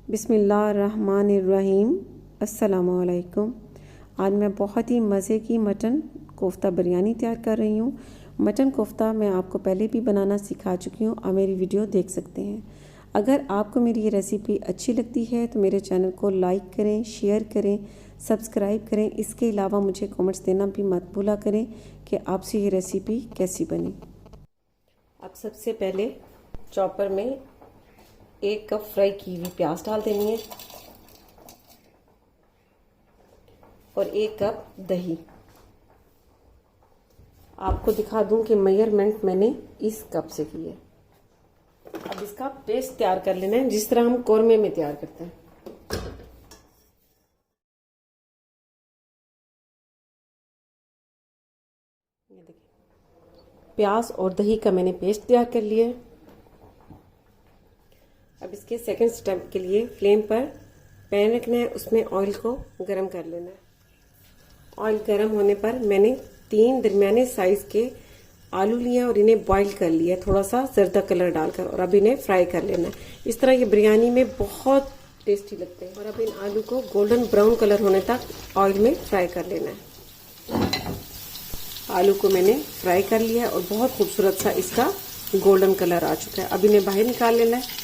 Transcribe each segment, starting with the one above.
बिस्मिल्लाहिर्रहमानिर्रहीम। अस्सलामुअलैकुम। आज मैं बहुत ही मज़े की मटन कोफ्ता बिरयानी तैयार कर रही हूँ। मटन कोफ्ता मैं आपको पहले भी बनाना सिखा चुकी हूँ और मेरी वीडियो देख सकते हैं। अगर आपको मेरी ये रेसिपी अच्छी लगती है तो मेरे चैनल को लाइक करें, शेयर करें, सब्सक्राइब करें। इसके अलावा मुझे कमेंट्स देना भी मत भूला करें कि आपसे ये रेसिपी कैसी बनी। अब सबसे पहले चॉपर में 1 कप फ्राई की हुई प्याज डाल देनी है और 1 कप दही। आपको दिखा दूं कि मेजरमेंट मैंने इस कप से की है। अब इसका पेस्ट तैयार कर लेना है जिस तरह हम कौरमे में तैयार करते हैं। ये देखिए, प्याज और दही का मैंने पेस्ट तैयार कर लिया है। अब इसके सेकंड स्टेप के लिए फ्लेम पर पैन रखना है, उसमें ऑयल को गरम कर लेना है। ऑयल गरम होने पर मैंने 3 दरमियाने साइज के आलू लिए और इन्हें बॉईल कर लिया थोड़ा सा जर्दा कलर डालकर, और अब इन्हें फ्राई कर लेना है। इस तरह ये बिरयानी में बहुत टेस्टी लगते हैं। और अब इन आलू को गोल्डन ब्राउन कलर होने तक ऑयल में फ्राई कर लेना है। आलू को मैंने फ्राई कर लिया और बहुत खूबसूरत सा इसका गोल्डन कलर आ चुका है। अब इन्हें बाहर निकाल लेना है।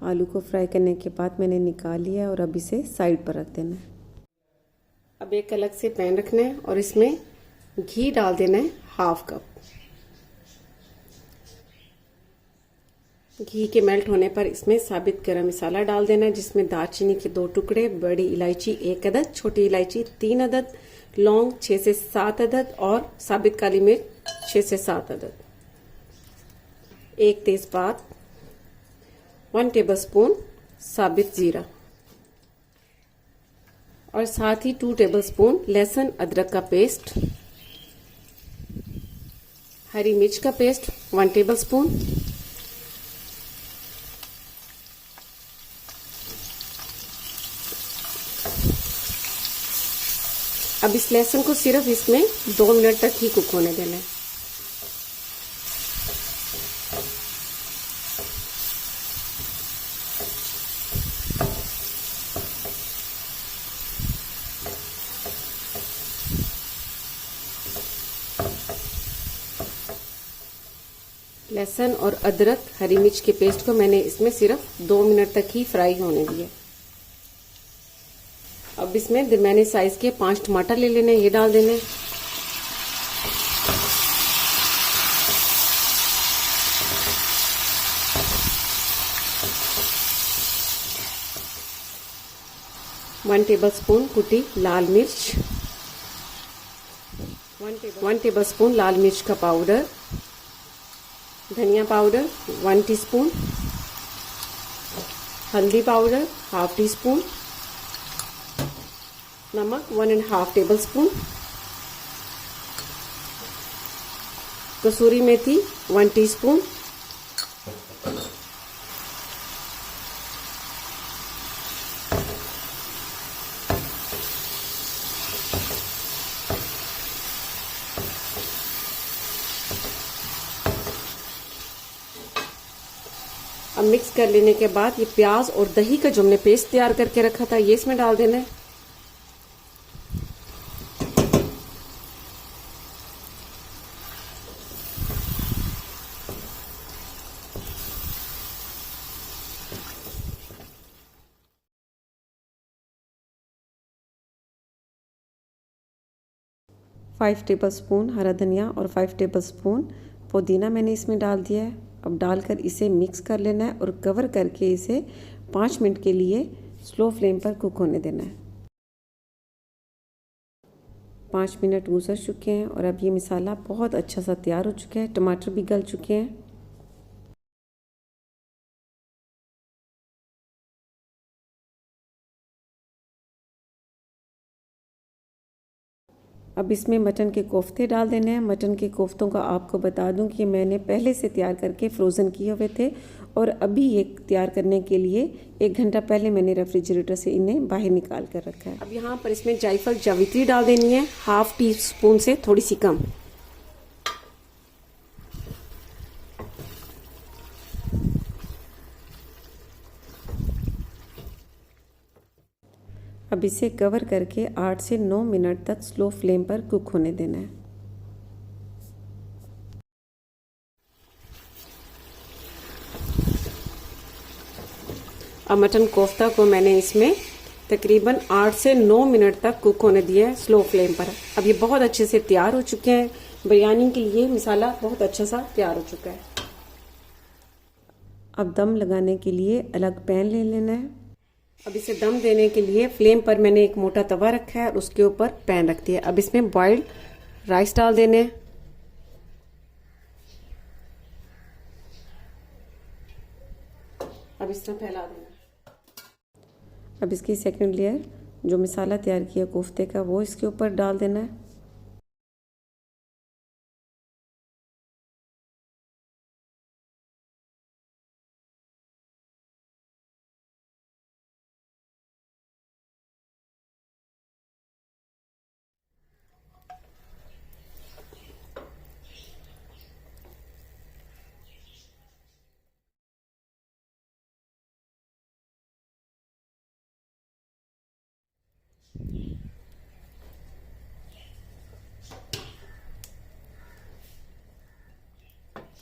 आलू को फ्राई करने के बाद मैंने निकाल लिया और अब इसे साइड पर रख देना है। अब एक अलग से पैन रखना है और इसमें घी डाल देना है 1/2 कप। घी के मेल्ट होने पर इसमें साबित गरम मसाला डाल देना है, जिसमें दालचीनी के 2 टुकड़े, बड़ी इलायची 1 अदद, छोटी इलायची 3 अदद, लौंग 6 से 7 अदद और साबित काली मिर्च 6 से 7 अदद, 1 तेजपात, 1 टेबलस्पून साबित जीरा और साथ ही 2 टेबलस्पून लहसुन अदरक का पेस्ट, हरी मिर्च का पेस्ट 1 टेबलस्पून, अब इस लहसुन को सिर्फ इसमें 2 मिनट तक ही कुक होने देना है। लहसुन और अदरक हरी मिर्च के पेस्ट को मैंने इसमें सिर्फ 2 मिनट तक ही फ्राई होने दिया। अब इसमें दरमियाने साइज के 5 टमाटर ले लेने, ये डाल देने। वन टेबलस्पून कुटी लाल मिर्च, 1 टेबलस्पून लाल मिर्च का पाउडर, धनिया पाउडर 1 टीस्पून, हल्दी पाउडर 1/2 टीस्पून, नमक 1.5 टेबलस्पून, कसूरी मेथी 1 टीस्पून, अब मिक्स कर लेने के बाद ये प्याज और दही का जो हमने पेस्ट तैयार करके रखा था ये इसमें डाल देना है। फाइव टेबलस्पून हरा धनिया और 5 टेबलस्पून पुदीना मैंने इसमें डाल दिया है। अब डालकर इसे मिक्स कर लेना है और कवर करके इसे 5 मिनट के लिए स्लो फ्लेम पर कुक होने देना है। 5 मिनट गुजर चुके हैं और अब ये मसाला बहुत अच्छा सा तैयार हो चुका है। टमाटर भी गल चुके हैं। अब इसमें मटन के कोफ्ते डाल देने हैं। मटन के कोफ्तों का आपको बता दूं कि मैंने पहले से तैयार करके फ्रोज़न किए हुए थे और अभी ये तैयार करने के लिए 1 घंटा पहले मैंने रेफ्रिजरेटर से इन्हें बाहर निकाल कर रखा है। अब यहाँ पर इसमें जायफल जावित्री डाल देनी है, 1/2 टीस्पून से थोड़ी सी कम। अब इसे कवर करके 8 से 9 मिनट तक स्लो फ्लेम पर कुक होने देना है। अब मटन कोफ्ता को मैंने इसमें तकरीबन 8 से 9 मिनट तक कुक होने दिया है स्लो फ्लेम पर। अब ये बहुत अच्छे से तैयार हो चुके हैं। बिरयानी के लिए मसाला बहुत अच्छा सा तैयार हो चुका है। अब दम लगाने के लिए अलग पैन ले लेना है। अब इसे दम देने के लिए फ्लेम पर मैंने एक मोटा तवा रखा है और उसके ऊपर पैन रख दिया। अब इसमें बॉइल्ड राइस डाल देने हैं। अब इस तरह फैला देना। अब इसकी सेकंड लेयर जो मसाला तैयार किया कोफ्ते का वो इसके ऊपर डाल देना है।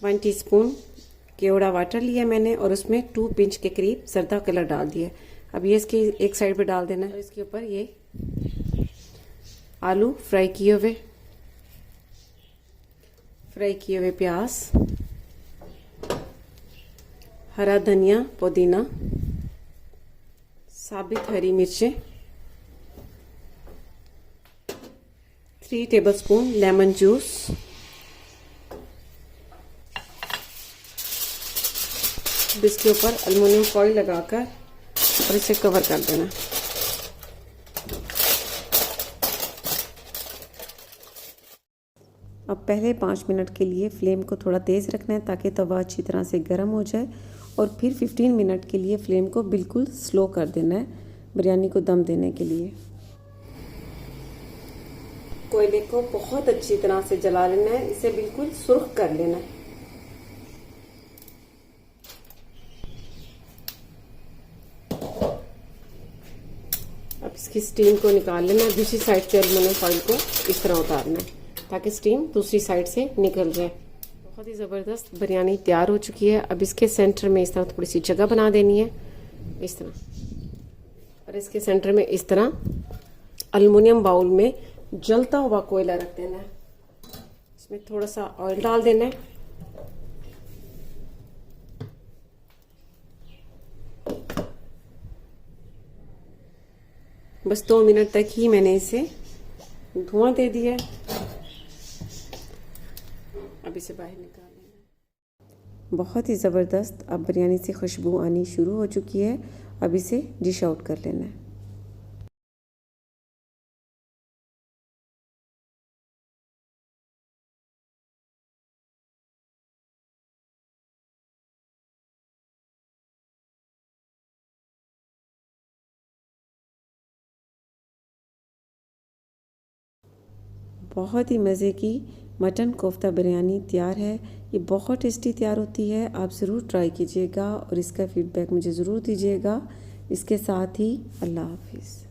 वन टीस्पून केवड़ा वाटर लिया मैंने और उसमें 2 पिंच के करीब जर्दा कलर डाल दिया। अब ये इसकी एक साइड पे डाल देना है और इसके ऊपर ये आलू फ्राई किए हुए प्याज, हरा धनिया, पुदीना, साबित हरी मिर्चें, 3 टेबलस्पून लेमन जूस, इसके ऊपर एल्युमिनियम फॉइल लगाकर और इसे कवर कर देना। अब पहले 5 मिनट के लिए फ्लेम को थोड़ा तेज़ रखना है ताकि तवा अच्छी तरह से गर्म हो जाए और फिर 15 मिनट के लिए फ्लेम को बिल्कुल स्लो कर देना है बिरयानी को दम देने के लिए। कोयले को बहुत अच्छी तरह से जला लेना है, इसे बिल्कुल सुर्ख कर लेना है। अब इसकी स्टीम को निकाल लेना है। दूसरी साइड से एल्युमिनियम फॉइल को इस तरह उतारना है ताकि स्टीम दूसरी साइड से निकल जाए। बहुत ही ज़बरदस्त बिरयानी तैयार हो चुकी है। अब इसके सेंटर में इस तरह थोड़ी सी जगह बना देनी है इस तरह, और इसके सेंटर में इस तरह एल्युमिनियम बाउल में जलता हुआ कोयला रख देना है। इसमें थोड़ा सा ऑयल डाल देना है। बस 2 मिनट तक ही मैंने इसे धुआं दे दिया है। अब इसे बाहर निकाल लेना। बहुत ही ज़बरदस्त अब बिरयानी से खुशबू आनी शुरू हो चुकी है। अब इसे डिश आउट कर लेना है। बहुत ही मज़े की मटन कोफ्ता बिरयानी तैयार है। ये बहुत टेस्टी तैयार होती है। आप ज़रूर ट्राई कीजिएगा और इसका फीडबैक मुझे ज़रूर दीजिएगा। इसके साथ ही अल्लाह हाफिज़।